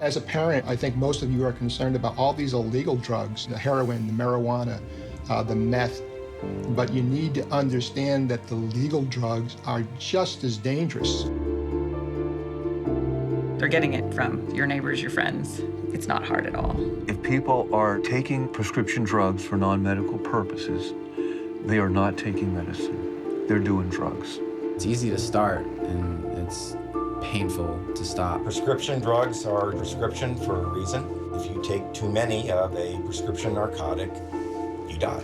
As a parent, I think most of you are concerned about all these illegal drugs, the heroin, the marijuana, the meth, but you need to understand that the legal drugs are just as dangerous. They're getting it from your neighbors, your friends. It's not hard at all. If people are taking prescription drugs for non-medical purposes, they are not taking medicine. They're doing drugs. It's easy to start, and it's painful to stop. Prescription drugs are a prescription for a reason. If you take too many of a prescription narcotic, you die.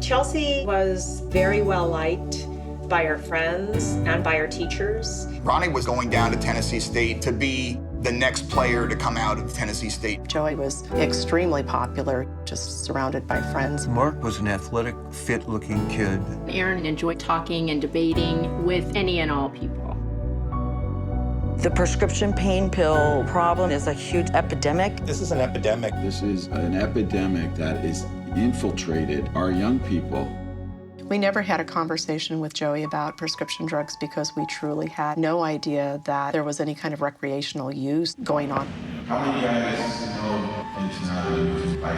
Chelsea was very well liked by her friends and by her teachers. Ronnie was going down to Tennessee State to be the next player to come out of Tennessee State. Joey was extremely popular, just surrounded by friends. Mark was an athletic, fit-looking kid. Aaron enjoyed talking and debating with any and all people. The prescription pain pill problem is a huge epidemic. This is an epidemic. This is an epidemic that is infiltrated our young people. We never had a conversation with Joey about prescription drugs because we truly had no idea that there was any kind of recreational use going on. How many guys know it's not used by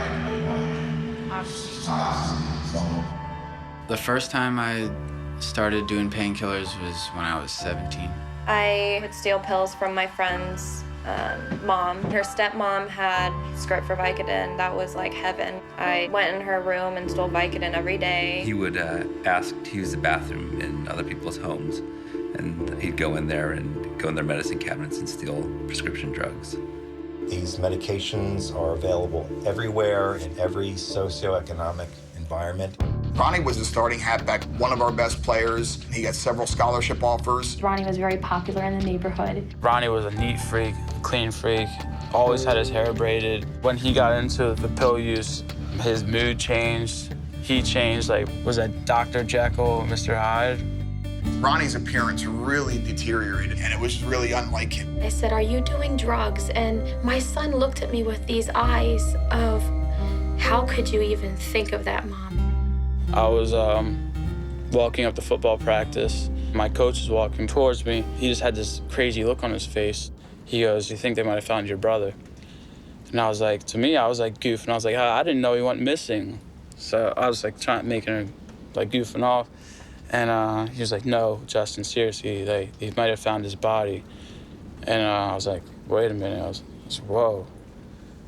The first time I started doing painkillers was when I was 17. I would steal pills from my friend's mom. Her stepmom had script for Vicodin. That was like heaven. I went in her room and stole Vicodin every day. He would ask to use the bathroom in other people's homes, and he'd go in there and go in their medicine cabinets and steal prescription drugs. These medications are available everywhere in every socioeconomic environment. Ronnie was the starting halfback, one of our best players. He got several scholarship offers. Ronnie was very popular in the neighborhood. Ronnie was a neat freak, clean freak, always had his hair braided. When he got into the pill use, his mood changed. He changed, like, was that Dr. Jekyll, Mr. Hyde? Ronnie's appearance really deteriorated, and it was really unlike him. I said, "Are you doing drugs?" And my son looked at me with these eyes of, "How could you even think of that, Mom?" I was walking up to football practice. My coach was walking towards me. He just had this crazy look on his face. He goes, "You think they might have found your brother?" And I was like, to me, I was like goofing. I was like, I didn't know he went missing. So I was like making her like goofing off. And he was like, "No, Justin, seriously, they might have found his body." And I was like, "Wait a minute." I was "Whoa,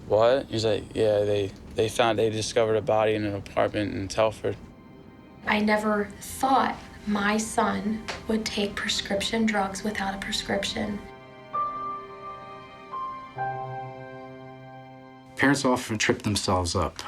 what?" He's like, "Yeah, they discovered a body in an apartment in Telford." I never thought my son would take prescription drugs without a prescription. Parents often trip themselves up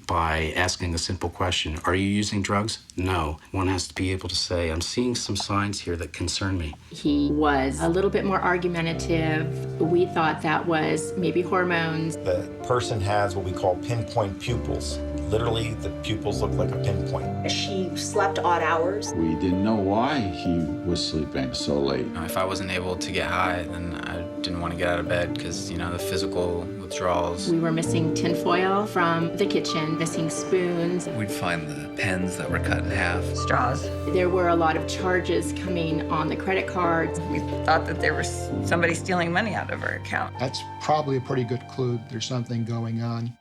by asking a simple question: are you using drugs? No. One has to be able to say, I'm seeing some signs here that concern me. He was a little bit more argumentative. We thought that was maybe hormones. The person has what we call pinpoint pupils. Literally, the pupils look like a pinpoint. She slept odd hours. We didn't know why he was sleeping so late. If I wasn't able to get high, then I didn't want to get out of bed because, the physical withdrawals. We were missing tinfoil from the kitchen, missing spoons. We'd find the pens that were cut in half. Straws. There were a lot of charges coming on the credit cards. We thought that there was somebody stealing money out of her account. That's probably a pretty good clue there's something going on.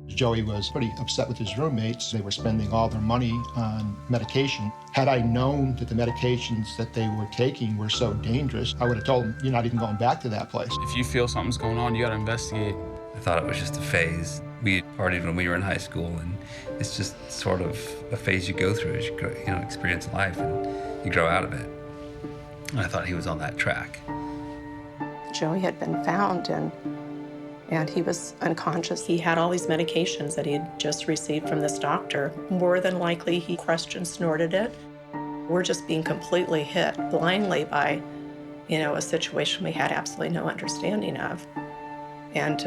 Joey was pretty upset with his roommates. They were spending all their money on medication. Had I known that the medications that they were taking were so dangerous, I would have told them, "You're not even going back to that place." If you feel something's going on, you gotta investigate. I thought it was just a phase. We partied when we were in high school, and it's just sort of a phase you go through as you grow, experience life, and you grow out of it. And I thought he was on that track. Joey had been found and he was unconscious. He had all these medications that he had just received from this doctor. More than likely, he crushed and snorted it. We're just being completely hit blindly by, a situation we had absolutely no understanding of and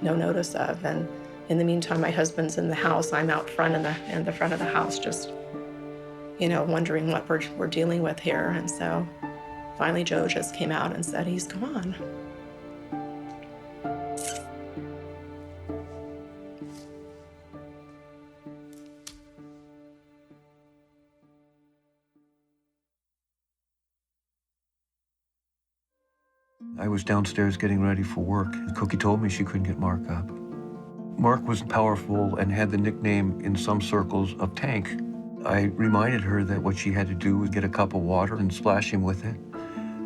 no notice of. And in the meantime, my husband's in the house. I'm out front in the front of the house just, wondering what we're dealing with here. And so finally, Joe just came out and said, "He's gone." I was downstairs getting ready for work. Cookie told me she couldn't get Mark up. Mark was powerful and had the nickname in some circles of Tank. I reminded her that what she had to do was get a cup of water and splash him with it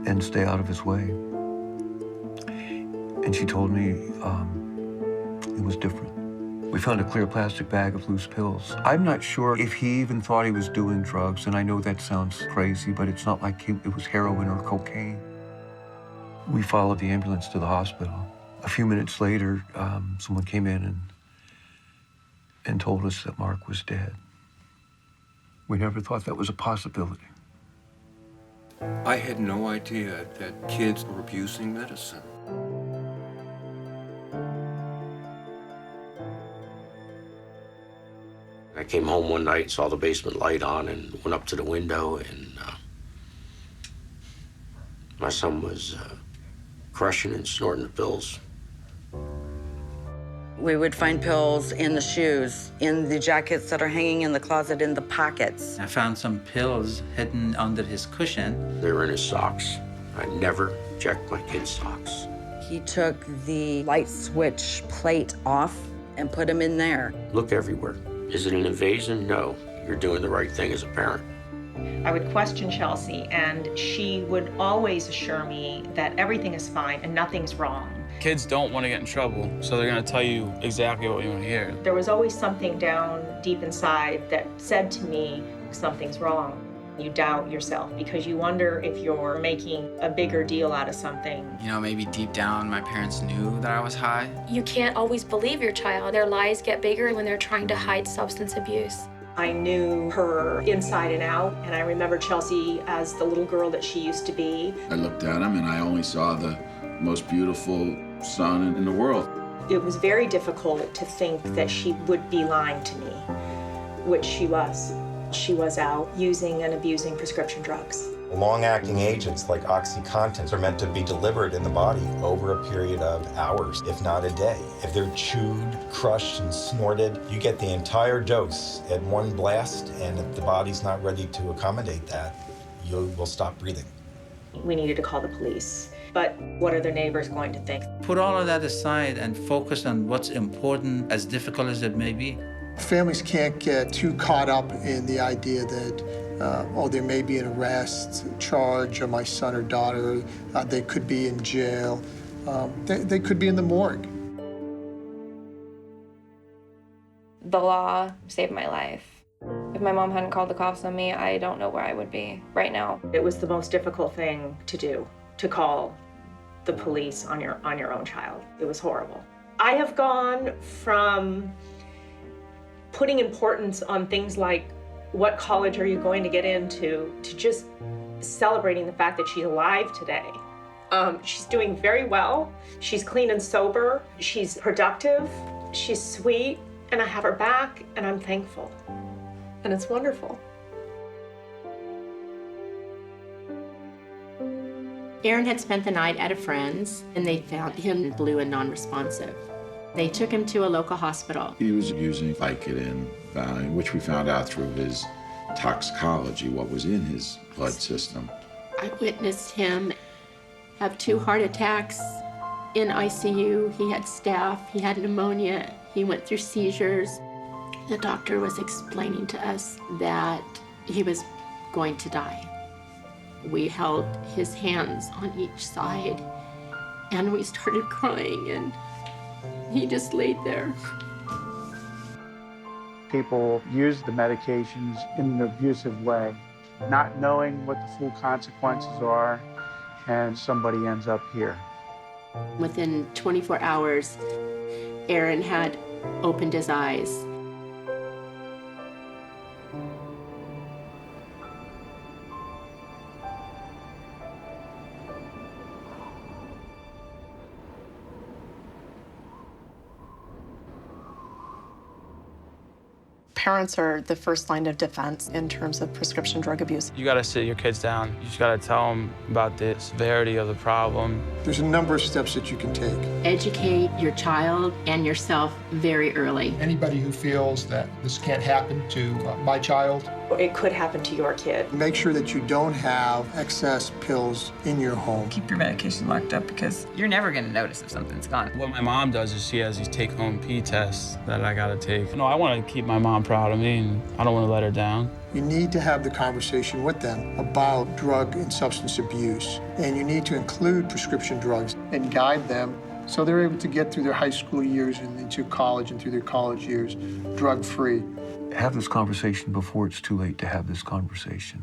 and stay out of his way. And she told me it was different. We found a clear plastic bag of loose pills. I'm not sure if he even thought he was doing drugs, and I know that sounds crazy, but it's not like it was heroin or cocaine. We followed the ambulance to the hospital. A few minutes later, someone came in and told us that Mark was dead. We never thought that was a possibility. I had no idea that kids were abusing medicine. I came home one night, saw the basement light on, and went up to the window, and my son was crushing and snorting the pills. We would find pills in the shoes, in the jackets that are hanging in the closet, in the pockets. I found some pills hidden under his cushion. They were in his socks. I never checked my kid's socks. He took the light switch plate off and put them in there. Look everywhere. Is it an invasion? No. You're doing the right thing as a parent. I would question Chelsea, and she would always assure me that everything is fine and nothing's wrong. Kids don't want to get in trouble, so they're going to tell you exactly what you want to hear. There was always something down deep inside that said to me, something's wrong. You doubt yourself because you wonder if you're making a bigger deal out of something. You know, maybe deep down my parents knew that I was high. You can't always believe your child. Their lies get bigger when they're trying to hide substance abuse. I knew her inside and out, and I remember Chelsea as the little girl that she used to be. I looked at him and I only saw the most beautiful son in the world. It was very difficult to think that she would be lying to me, which she was. She was out using and abusing prescription drugs. Long-acting agents like OxyContin are meant to be delivered in the body over a period of hours, if not a day. If they're chewed, crushed, and snorted, you get the entire dose at one blast, and if the body's not ready to accommodate that, you will stop breathing. We needed to call the police. But what are their neighbors going to think? Put all of that aside and focus on what's important, as difficult as it may be. Families can't get too caught up in the idea that, there may be an arrest, charge of my son or daughter, they could be in jail, they could be in the morgue. The law saved my life. If my mom hadn't called the cops on me, I don't know where I would be right now. It was the most difficult thing to do, to call the police on your own child. It was horrible. I have gone from putting importance on things like what college are you going to get into to just celebrating the fact that she's alive today. She's doing very well. She's clean and sober. She's productive. She's sweet. And I have her back, and I'm thankful. And it's wonderful. Aaron had spent the night at a friend's, and they found him blue and non-responsive. They took him to a local hospital. He was using Vicodin, which we found out through his toxicology, what was in his blood system. I witnessed him have 2 heart attacks in ICU. He had staph, he had pneumonia, he went through seizures. The doctor was explaining to us that he was going to die. We held his hands on each side, and we started crying, and he just laid there. People use the medications in an abusive way, not knowing what the full consequences are, and somebody ends up here. Within 24 hours, Aaron had opened his eyes. Parents are the first line of defense in terms of prescription drug abuse. You gotta sit your kids down. You just gotta tell them about the severity of the problem. There's a number of steps that you can take. Educate your child and yourself very early. Anybody who feels that this can't happen to my child, It could happen to your kid. Make sure that you don't have excess pills in your home. Keep your medication locked up because you're never going to notice if something's gone. What my mom does is she has these take-home pee tests that I gotta take. No, I want to keep my mom proud of me, and I don't want to let her down. You need to have the conversation with them about drug and substance abuse. And you need to include prescription drugs and guide them so they're able to get through their high school years and into college and through their college years drug-free. Have this conversation before it's too late to have this conversation.